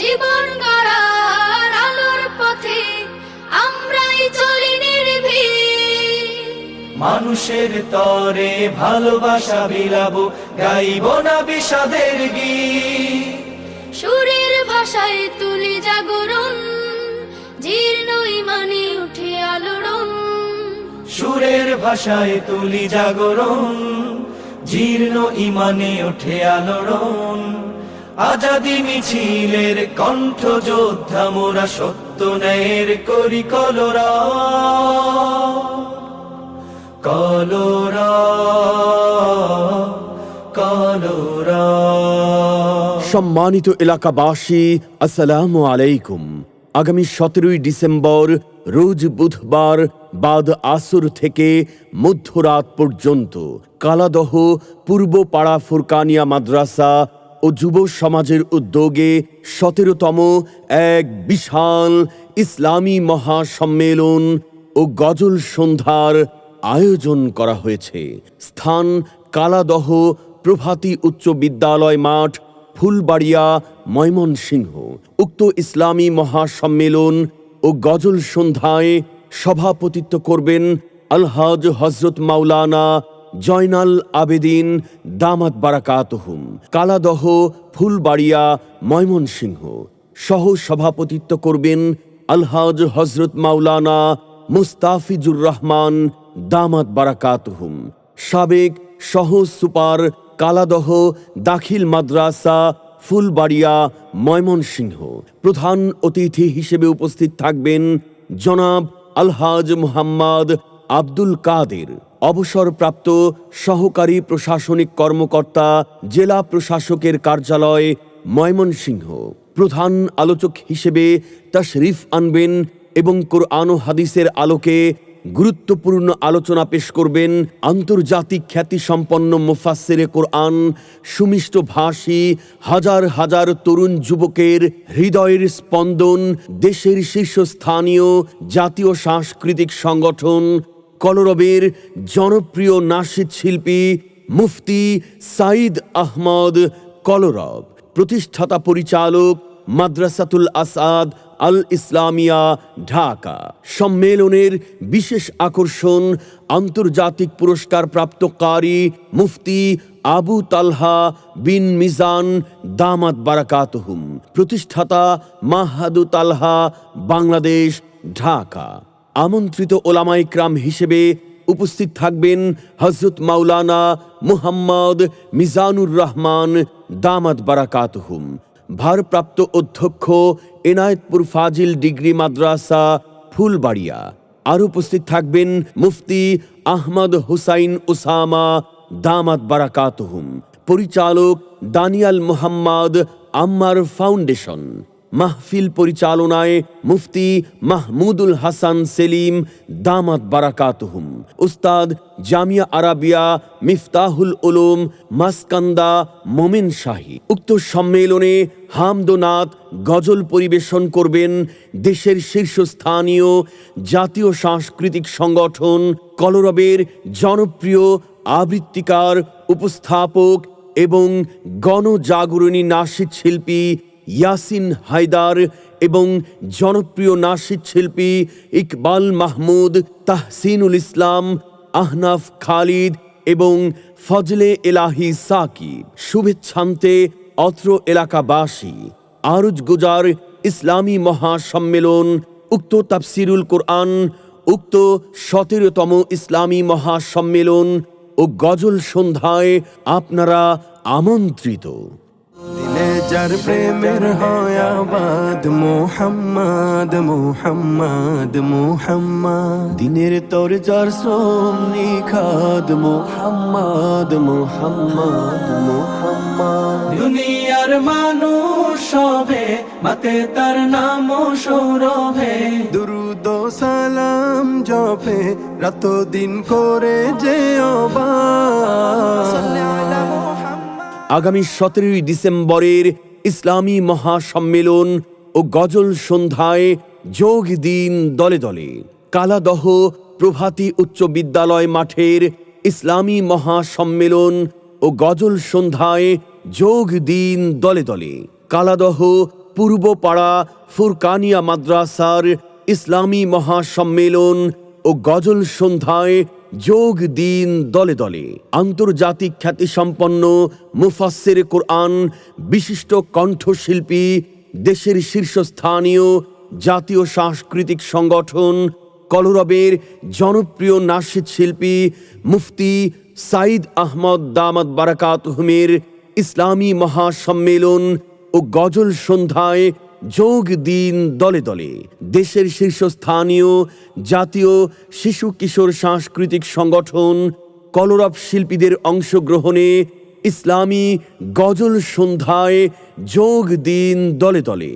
জীবন গড়ার আলোর পথে আমরাই চলি নির্ভীক। মানুষের তরে ভালোবাসা বিলাবো, গাইব না বিষাদের গীত। সুরের ভাষায় তুলি জাগরণ, জীর্ণ ইমানে উঠে আলোড়ন। সুরের ভাষায় তুলি জাগরণ, জীর্ণ ইমানে ওঠে আলোড়ন। আজাদি মিছিলের কণ্ঠ যোদ্ধা মোরা, সত্য ন্যায়ের করি কলরা কলরা কলরা। সম্মানিত এলাকাবাসী, আসসালামু আলাইকুম। আগামী 17ই ডিসেম্বর রোজ বুধবার বাদ আসর থেকে মধ্যরাত পর্যন্ত কালাদহ পূর্ব পাড়া ফুরকানিয়া মাদ্রাসা ও যুব সমাজের উদ্যোগে 17তম এক বিশাল ইসলামী মহাসম্মেলন ও গজল সন্ধ্যার আয়োজন করা হয়েছে। স্থান কালাদহ প্রভাতী উচ্চ বিদ্যালয় মাঠ, ফুলবাড়িয়া, ময়মনসিংহ। উক্ত ইসলামী মহাসম্মেলন ও গজল সন্ধ্যায় সভাপতিত্ব করবেন আলহাজ হযরত মাওলানা জয়নাল আবেদিন দামাত বারাকাতুহুম, কালাদহ, ফুলবাড়িয়া, ময়মনসিংহ। সহ সভাপতিত্ব করবেন আলহাজ হযরত মাওলানা মুস্তাফিজুর রহমান দামাত বারাকাতুহুম, সাবেক সহ সুপার, কালাদহ দাখিল মাদ্রাসা, ফুলবাড়িয়া, ময়মনসিংহ। প্রধান অতিথি হিসেবে উপস্থিত থাকবেন জনাব আলহাজ মুহাম্মদ আব্দুল কাদের, অবসরপ্রাপ্ত সহকারী প্রশাসনিক কর্মকর্তা, জেলা প্রশাসকের কার্যালয়, ময়মনসিংহ। প্রধান আলোচক হিসেবে তাশরিফ আনবেন এবং কোরআন ও হাদিসের আলোকে গুরুত্বপূর্ণ আলোচনা পেশ করবেন আন্তর্জাতিক খ্যাতিসম্পন্ন মুফাসসিরে কোরআন, সুমিষ্ট ভাষী, হাজার হাজার তরুণ যুবকের হৃদয়ের স্পন্দন, দেশের শীর্ষস্থানীয় জাতীয় সাংস্কৃতিক সংগঠন কলরবের জনপ্রিয় নাশিদ শিল্পী মুফতি সাঈদ আহমদ কলরব, প্রতিষ্ঠাতা পরিচালক মাদ্রাসাতুল আসাদ আল ইসলামিয়া, ঢাকা। সম্মেলনের বিশেষ আকর্ষণ আন্তর্জাতিক পুরস্কার প্রাপ্ত কারি মুফতি আবু তালহা বিন মিজান দামাত বারাকাতুহুম, প্রতিষ্ঠাতা মাহাদু তালহা, বাংলাদেশ, ঢাকা। আমন্ত্রিত ওলামা ইকরাম হিসেবে উপস্থিত থাকবেন হযরত মাওলানা মুহাম্মদ মিজানুর রহমান দামাত বারাকাতুহুম, ভারপ্রাপ্ত অধ্যক্ষ এনায়েতপুর ফাজিল ডিগ্রি মাদ্রাসা, ফুলবাড়িয়া। আর উপস্থিত থাকবেন মুফতি আহমদ হুসাইন উসামা দামাত বারাকাতুহুম, পরিচালক দানিয়াল মুহাম্মদ আম্মার ফাউন্ডেশন। মাহফিল পরিচালনায় মুফতি মাহমুদুল হাসান সেলিম দামাত বারাকাতুহুম, উস্তাদ জামিয়া আরাবিয়া মিফতাহুল উলুম মাসকান্দা, মোমিন শাহী। উক্ত সম্মেলনে হামদোনাত গজল পরিবেশন করবেন দেশের শীর্ষস্থানীয় জাতীয় সাংস্কৃতিক সংগঠন কলরবের জনপ্রিয় আবৃত্তিকার, উপস্থাপক এবং গণজাগরণী নাশিদ শিল্পী ইয়াসিন হায়দার এবং জনপ্রিয় নাশিদ শিল্পী ইকবাল মাহমুদ, তাহসিনুল ইসলাম, আহনাফ খালিদ এবং ফজলে এলাহি সাকিব। শুভেচ্ছান্তে অত্র এলাকাবাসী। আরজ গুজার ইসলামী মহাসম্মেলন, উক্ত তাফসিরুল কোরআন, উক্ত 17তম ইসলামী মহাসম্মেলন ও গজল সন্ধ্যায় আপনারা আমন্ত্রিত। দিলে যার প্রেমের হয় আবাদ, মোহাম্মদ মোহাম্মদ মোহাম্মদ। দিনের তোর যার শ্রম নিখাদ, মোহাম্মদ মোহাম্মদ মোহাম্মদ। দুনিয়ার মানুষ সবে মাতে তার নাম সৌরভে, দুরুদ ও সালাম জপে রাত দিন করে যে আগামী 17ই ডিসেম্বরের ইসলামী মহাসম্মেলন ও গজল সন্ধ্যায় যোগ দিন দলে দলে। কালাদহ প্রভাতী উচ্চ বিদ্যালয় মাঠের ইসলামী মহাসম্মেলন ও গজল সন্ধ্যায় যোগ দিন দলে দলে। কালাদহ পূর্বপাড়া ফুরকানিয়া মাদ্রাসার ইসলামী মহাসম্মেলন ও গজল সন্ধ্যায় যোগ দিন দলে দলে। আন্তর্জাতিক খ্যাতিসম্পন্ন মুফাসসির কোরআন, বিশিষ্ট কণ্ঠশিল্পী, দেশের শীর্ষস্থানীয় জাতীয় সাংস্কৃতিক সংগঠন কলরবের জনপ্রিয় নাশিদ শিল্পী মুফতি সাইদ আহমদ দামাত বারাকাতুহুমের ইসলামী মহাসম্মেলন ও গজল সন্ধ্যায় যোগ দিন দলে দলে। দেশের শীর্ষস্থানীয় জাতীয় শিশু কিশোর সাংস্কৃতিক সংগঠন কলরব শিল্পীদের অংশগ্রহণে ইসলামী গজল সন্ধ্যায় যোগ দিন দলে দলে।